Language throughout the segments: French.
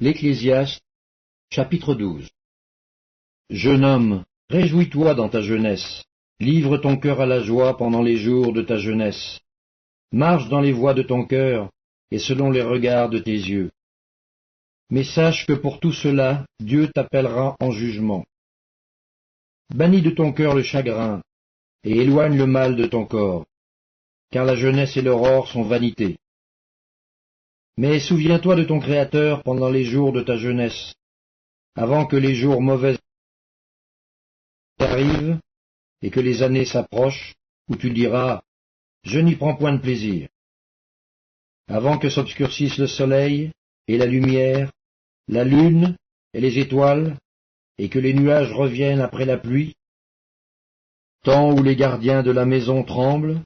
L'Ecclésiaste, chapitre 12. Jeune homme, réjouis-toi dans ta jeunesse, livre ton cœur à la joie pendant les jours de ta jeunesse. Marche dans les voies de ton cœur et selon les regards de tes yeux. Mais sache que pour tout cela, Dieu t'appellera en jugement. Bannis de ton cœur le chagrin et éloigne le mal de ton corps, car la jeunesse et l'aurore sont vanité. Mais souviens-toi de ton Créateur pendant les jours de ta jeunesse, avant que les jours mauvais arrivent et que les années s'approchent, où tu diras « Je n'y prends point de plaisir ». Avant que s'obscurcisse le soleil et la lumière, la lune et les étoiles, et que les nuages reviennent après la pluie, temps où les gardiens de la maison tremblent,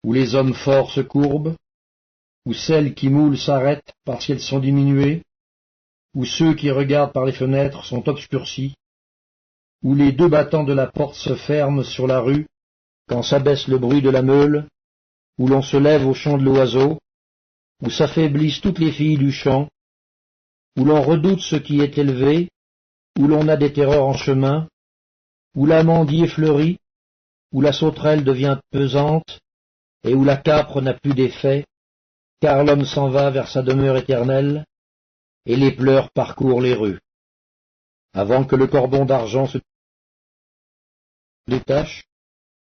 où les hommes forts se courbent, où celles qui moulent s'arrêtent parce qu'elles sont diminuées, où ceux qui regardent par les fenêtres sont obscurcis, où les deux battants de la porte se ferment sur la rue, quand s'abaisse le bruit de la meule, où l'on se lève au chant de l'oiseau, où s'affaiblissent toutes les filles du champ, où l'on redoute ce qui est élevé, où l'on a des terreurs en chemin, où l'amandier fleurit, où la sauterelle devient pesante, et où la capre n'a plus d'effet, car l'homme s'en va vers sa demeure éternelle, et les pleurs parcourent les rues. Avant que le cordon d'argent se détache,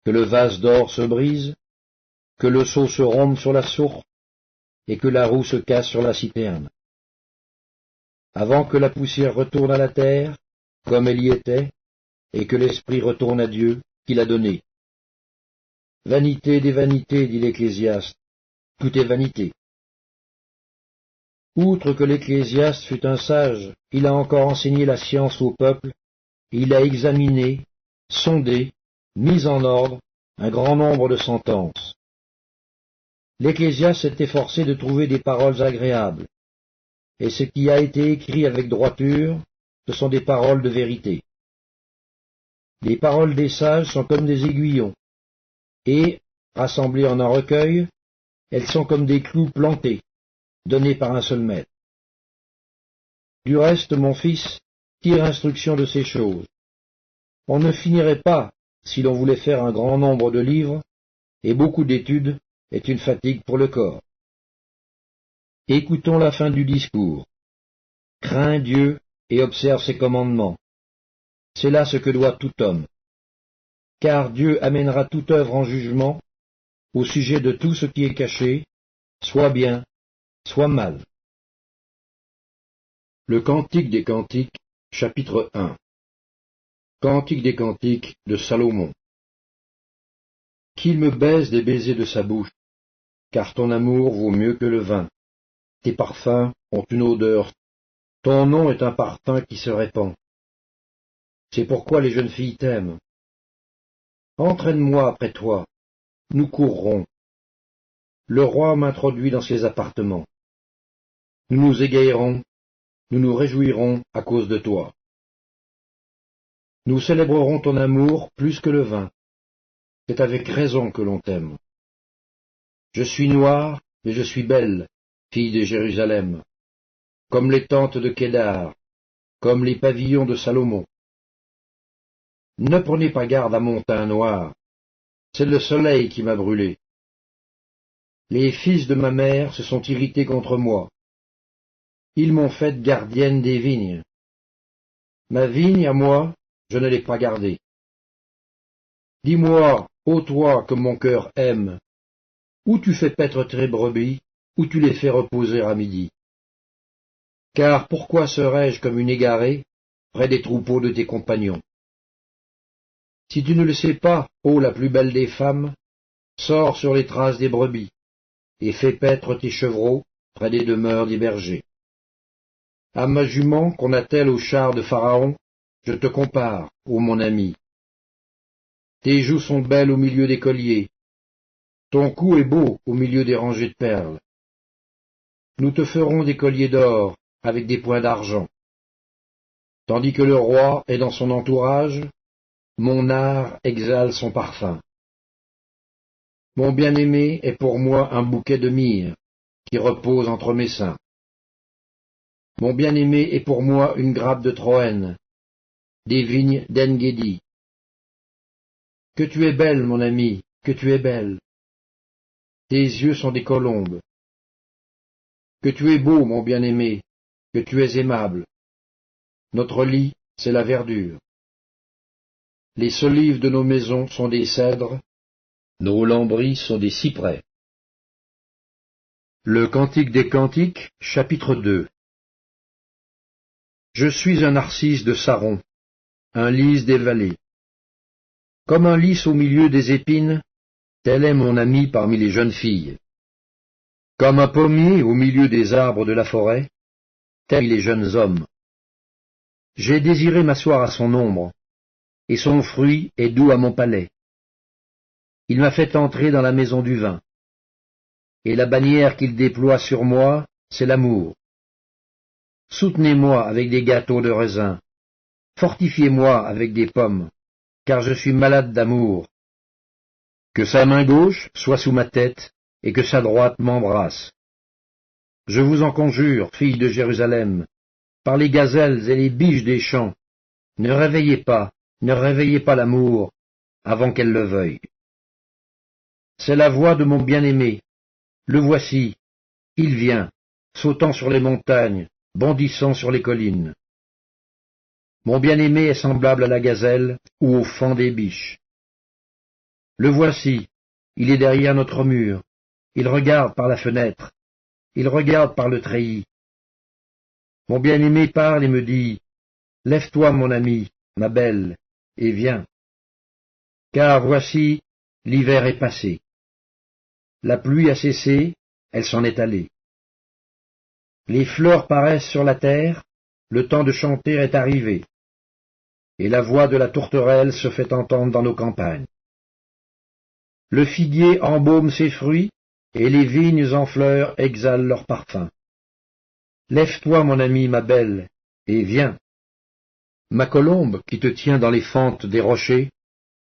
que le vase d'or se brise, que le seau se rompe sur la source, et que la roue se casse sur la citerne. Avant que la poussière retourne à la terre, comme elle y était, et que l'esprit retourne à Dieu, qui l'a donné. Vanité des vanités, dit l'Ecclésiaste, tout est vanité. Outre que l'Ecclésiaste fut un sage, il a encore enseigné la science au peuple, et il a examiné, sondé, mis en ordre un grand nombre de sentences. L'Ecclésiaste s'est efforcé de trouver des paroles agréables, et ce qui a été écrit avec droiture, ce sont des paroles de vérité. Les paroles des sages sont comme des aiguillons, et, rassemblées en un recueil, elles sont comme des clous plantés, donnés par un seul maître. Du reste, mon fils, tire instruction de ces choses. On ne finirait pas si l'on voulait faire un grand nombre de livres, et beaucoup d'études est une fatigue pour le corps. Écoutons la fin du discours. Crains Dieu et observe ses commandements. C'est là ce que doit tout homme. Car Dieu amènera toute œuvre en jugement au sujet de tout ce qui est caché, soit bien, soit mal. Le Cantique des Cantiques, chapitre 1. Cantique des Cantiques de Salomon. Qu'il me baise des baisers de sa bouche, car ton amour vaut mieux que le vin. Tes parfums ont une odeur. Ton nom est un parfum qui se répand. C'est pourquoi les jeunes filles t'aiment. Entraîne-moi après toi, nous courrons. Le roi m'introduit dans ses appartements. Nous nous égayerons, nous nous réjouirons à cause de toi. Nous célébrerons ton amour plus que le vin. C'est avec raison que l'on t'aime. Je suis noire, mais je suis belle, fille de Jérusalem, comme les tentes de Kédar, comme les pavillons de Salomon. Ne prenez pas garde à mon teint noir, c'est le soleil qui m'a brûlé. Les fils de ma mère se sont irrités contre moi. Ils m'ont faite gardienne des vignes. Ma vigne, à moi, je ne l'ai pas gardée. Dis-moi, ô toi que mon cœur aime, où tu fais paître tes brebis, où tu les fais reposer à midi. Car pourquoi serais-je comme une égarée près des troupeaux de tes compagnons? Si tu ne le sais pas, ô la plus belle des femmes, sors sur les traces des brebis, et fais paître tes chevreaux près des demeures des bergers. À ma jument qu'on attelle au char de Pharaon, je te compare, ô mon ami. Tes joues sont belles au milieu des colliers, ton cou est beau au milieu des rangées de perles. Nous te ferons des colliers d'or avec des points d'argent. Tandis que le roi est dans son entourage, mon art exhale son parfum. Mon bien-aimé est pour moi un bouquet de myrrhe qui repose entre mes seins. Mon bien-aimé est pour moi une grappe de Troène, des vignes d'En-Gedi. Que tu es belle, mon ami, que tu es belle. Tes yeux sont des colombes. Que tu es beau, mon bien-aimé, que tu es aimable. Notre lit, c'est la verdure. Les solives de nos maisons sont des cèdres, nos lambris sont des cyprès. Le Cantique des Cantiques, chapitre 2. Je suis un narcisse de Saron, un lys des vallées. Comme un lys au milieu des épines, tel est mon ami parmi les jeunes filles. Comme un pommier au milieu des arbres de la forêt, tels les jeunes hommes. J'ai désiré m'asseoir à son ombre, et son fruit est doux à mon palais. Il m'a fait entrer dans la maison du vin. Et la bannière qu'il déploie sur moi, c'est l'amour. Soutenez-moi avec des gâteaux de raisin, fortifiez-moi avec des pommes, car je suis malade d'amour. Que sa main gauche soit sous ma tête, et que sa droite m'embrasse. Je vous en conjure, filles de Jérusalem, par les gazelles et les biches des champs, ne réveillez pas l'amour, avant qu'elle le veuille. C'est la voix de mon bien-aimé, le voici, il vient, sautant sur les montagnes, bondissant sur les collines. Mon bien-aimé est semblable à la gazelle ou au faon des biches. Le voici, il est derrière notre mur, il regarde par la fenêtre, il regarde par le treillis. Mon bien-aimé parle et me dit, « Lève-toi, mon ami, ma belle, et viens. » Car voici, l'hiver est passé. La pluie a cessé, elle s'en est allée. Les fleurs paraissent sur la terre, le temps de chanter est arrivé, et la voix de la tourterelle se fait entendre dans nos campagnes. Le figuier embaume ses fruits, et les vignes en fleurs exhalent leur parfum. Lève-toi, mon ami, ma belle, et viens. Ma colombe, qui te tient dans les fentes des rochers,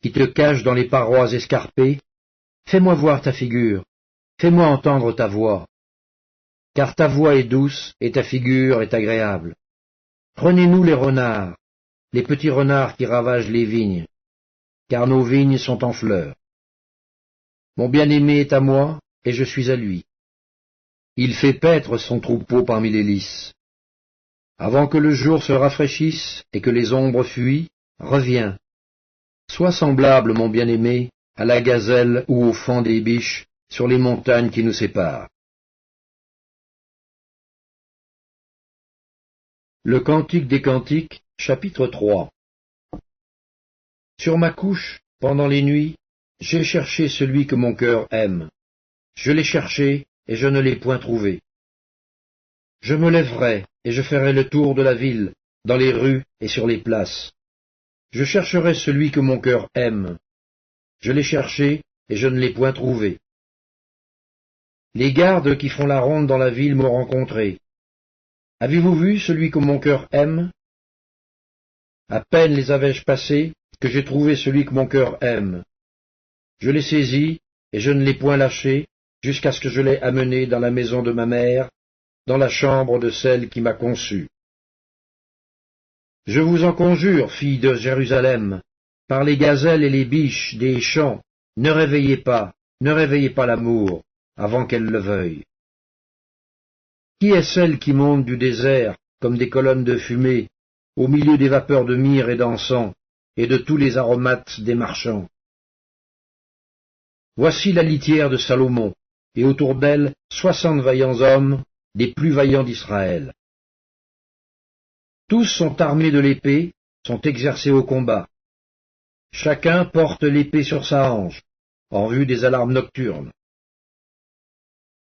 qui te cache dans les parois escarpées, fais-moi voir ta figure, fais-moi entendre ta voix. Car ta voix est douce et ta figure est agréable. Prenez-nous les petits renards qui ravagent les vignes, car nos vignes sont en fleurs. Mon bien-aimé est à moi, et je suis à lui. Il fait paître son troupeau parmi les lys. Avant que le jour se rafraîchisse et que les ombres fuient, reviens. Sois semblable, mon bien-aimé, à la gazelle ou au faon des biches sur les montagnes qui nous séparent. Le Cantique des Cantiques, chapitre 3. Sur ma couche, pendant les nuits, j'ai cherché celui que mon cœur aime. Je l'ai cherché, et je ne l'ai point trouvé. Je me lèverai, et je ferai le tour de la ville, dans les rues et sur les places. Je chercherai celui que mon cœur aime. Je l'ai cherché, et je ne l'ai point trouvé. Les gardes qui font la ronde dans la ville m'ont rencontré. Avez-vous vu celui que mon cœur aime? À peine les avais-je passés, que j'ai trouvé celui que mon cœur aime. Je l'ai saisi, et je ne l'ai point lâché, jusqu'à ce que je l'ai amené dans la maison de ma mère, dans la chambre de celle qui m'a conçu. Je vous en conjure, filles de Jérusalem, par les gazelles et les biches des champs, ne réveillez pas l'amour, avant qu'elle le veuille. Qui est celle qui monte du désert, comme des colonnes de fumée, au milieu des vapeurs de myrrhe et d'encens, et de tous les aromates des marchands? Voici la litière de Salomon, et autour d'elle 60 vaillants hommes, des plus vaillants d'Israël. Tous sont armés de l'épée, sont exercés au combat. Chacun porte l'épée sur sa hanche, en vue des alarmes nocturnes.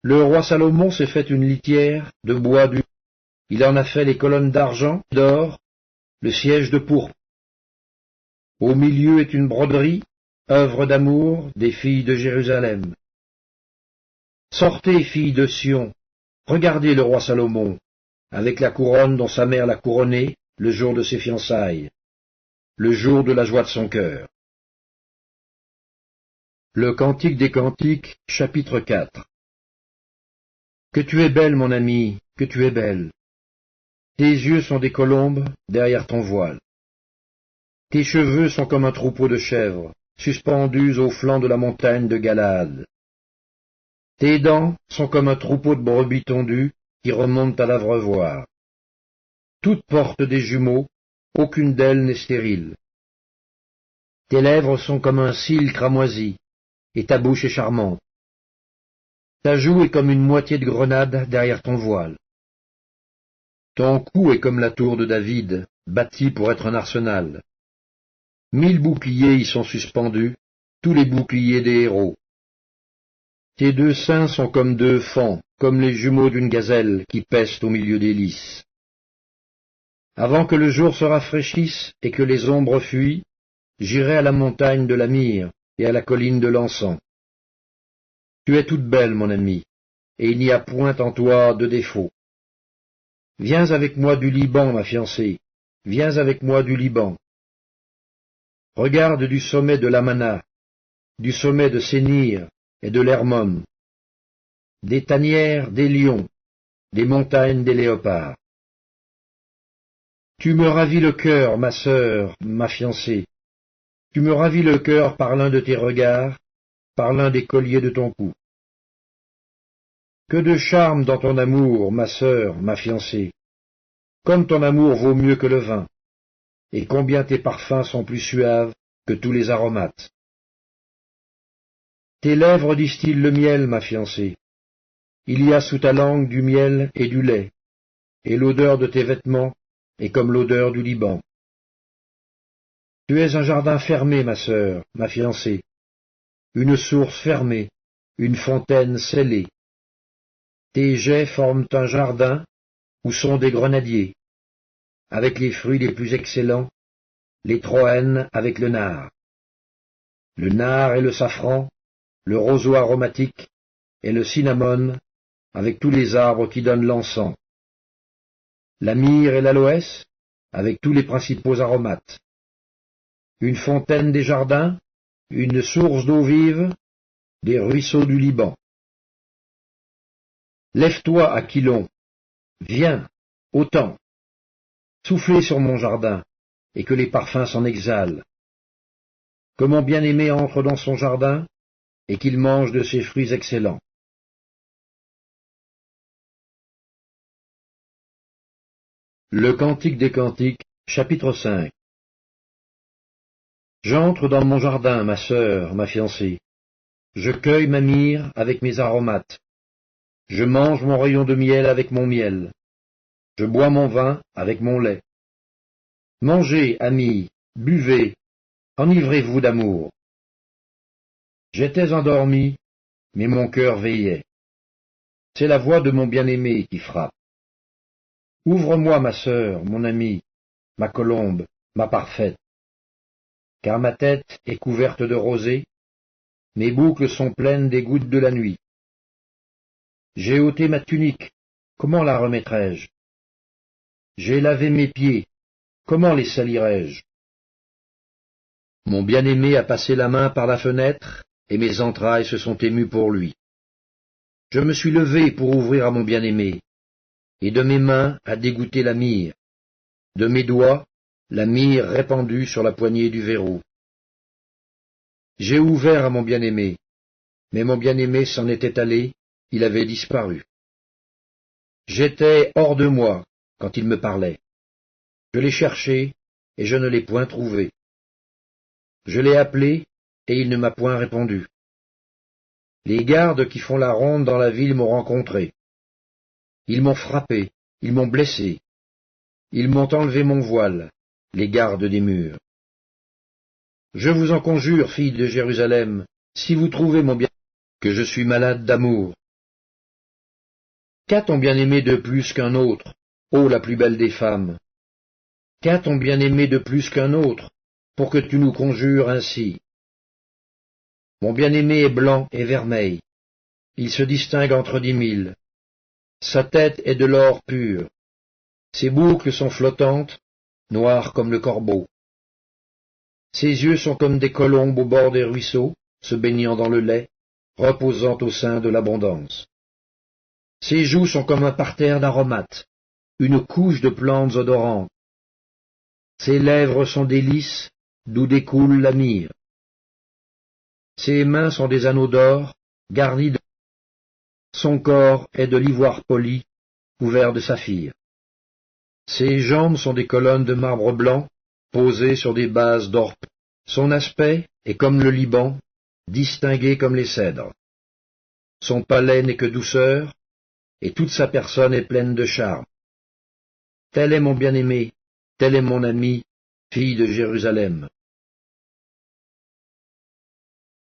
Le roi Salomon s'est fait une litière de bois du. Il en a fait les colonnes d'argent, d'or, le siège de pourpre. Au milieu est une broderie, œuvre d'amour des filles de Jérusalem. Sortez, filles de Sion, regardez le roi Salomon, avec la couronne dont sa mère l'a couronné le jour de ses fiançailles, le jour de la joie de son cœur. Le Cantique des Cantiques, chapitre 4. Que tu es belle, mon ami, que tu es belle. Tes yeux sont des colombes derrière ton voile. Tes cheveux sont comme un troupeau de chèvres, suspendus au flanc de la montagne de Galaad. Tes dents sont comme un troupeau de brebis tondues qui remontent à l'abreuvoir. Toutes portent des jumeaux, aucune d'elles n'est stérile. Tes lèvres sont comme un cil cramoisi, et ta bouche est charmante. Ta joue est comme une moitié de grenade derrière ton voile. Ton cou est comme la tour de David, bâtie pour être un arsenal. 1000 boucliers y sont suspendus, tous les boucliers des héros. Tes deux seins sont comme deux faons, comme les jumeaux d'une gazelle qui pèsent au milieu des lys. Avant que le jour se rafraîchisse et que les ombres fuient, j'irai à la montagne de la myrrhe et à la colline de l'encens. Tu es toute belle, mon ami, et il n'y a point en toi de défaut. Viens avec moi du Liban, ma fiancée, viens avec moi du Liban. Regarde du sommet de l'Amana, du sommet de Sénir et de l'Hermon, des tanières des lions, des montagnes des léopards. Tu me ravis le cœur, ma sœur, ma fiancée. Tu me ravis le cœur par l'un de tes regards, par l'un des colliers de ton cou. Que de charme dans ton amour, ma sœur, ma fiancée. Comme ton amour vaut mieux que le vin, et combien tes parfums sont plus suaves que tous les aromates. Tes lèvres distillent le miel, ma fiancée. Il y a sous ta langue du miel et du lait, et l'odeur de tes vêtements est comme l'odeur du Liban. Tu es un jardin fermé, ma sœur, ma fiancée, une source fermée, une fontaine scellée. Tes jets forment un jardin où sont des grenadiers, avec les fruits les plus excellents, les troènes avec le nard. Le nard et le safran, le roseau aromatique et le cinnamome, avec tous les arbres qui donnent l'encens. La myrrhe et l'aloès, avec tous les principaux aromates. Une fontaine des jardins, une source d'eau vive, des ruisseaux du Liban. Lève-toi, Aquilon, viens, autant, soufflez sur mon jardin, et que les parfums s'en exhalent. Que mon bien-aimé entre dans son jardin, et qu'il mange de ses fruits excellents. Le Cantique des Cantiques, chapitre 5. J'entre dans mon jardin, ma sœur, ma fiancée. Je cueille ma myrrhe avec mes aromates. Je mange mon rayon de miel avec mon miel. Je bois mon vin avec mon lait. Mangez, amis, buvez, enivrez-vous d'amour. J'étais endormi, mais mon cœur veillait. C'est la voix de mon bien-aimé qui frappe. Ouvre-moi, ma sœur, mon amie, ma colombe, ma parfaite. Car ma tête est couverte de rosée, mes boucles sont pleines des gouttes de la nuit. J'ai ôté ma tunique, comment la remettrai-je? J'ai lavé mes pieds, comment les salirai-je? Mon bien-aimé a passé la main par la fenêtre, et mes entrailles se sont émues pour lui. Je me suis levé pour ouvrir à mon bien-aimé, et de mes mains a dégoûté la myrrhe, de mes doigts la myrrhe répandue sur la poignée du verrou. J'ai ouvert à mon bien-aimé, mais mon bien-aimé s'en était allé, il avait disparu. J'étais hors de moi quand il me parlait. Je l'ai cherché, et je ne l'ai point trouvé. Je l'ai appelé, et il ne m'a point répondu. Les gardes qui font la ronde dans la ville m'ont rencontré. Ils m'ont frappé, ils m'ont blessé. Ils m'ont enlevé mon voile, les gardes des murs. Je vous en conjure, filles de Jérusalem, si vous trouvez mon bien, que je suis malade d'amour. Qu'a ton bien-aimé de plus qu'un autre, ô la plus belle des femmes? Qu'a ton bien-aimé de plus qu'un autre, pour que tu nous conjures ainsi? Mon bien-aimé est blanc et vermeil, il se distingue entre 10 000. Sa tête est de l'or pur, ses boucles sont flottantes, noires comme le corbeau. Ses yeux sont comme des colombes au bord des ruisseaux, se baignant dans le lait, reposant au sein de l'abondance. Ses joues sont comme un parterre d'aromates, une couche de plantes odorantes. Ses lèvres sont des lys, d'où découle la myrrhe. Ses mains sont des anneaux d'or, garnis de... Son corps est de l'ivoire poli, couvert de saphir. Ses jambes sont des colonnes de marbre blanc, posées sur des bases d'or. Son aspect est comme le Liban, distingué comme les cèdres. Son palais n'est que douceur, et toute sa personne est pleine de charme. Tel est mon bien-aimé, tel est mon ami, fille de Jérusalem.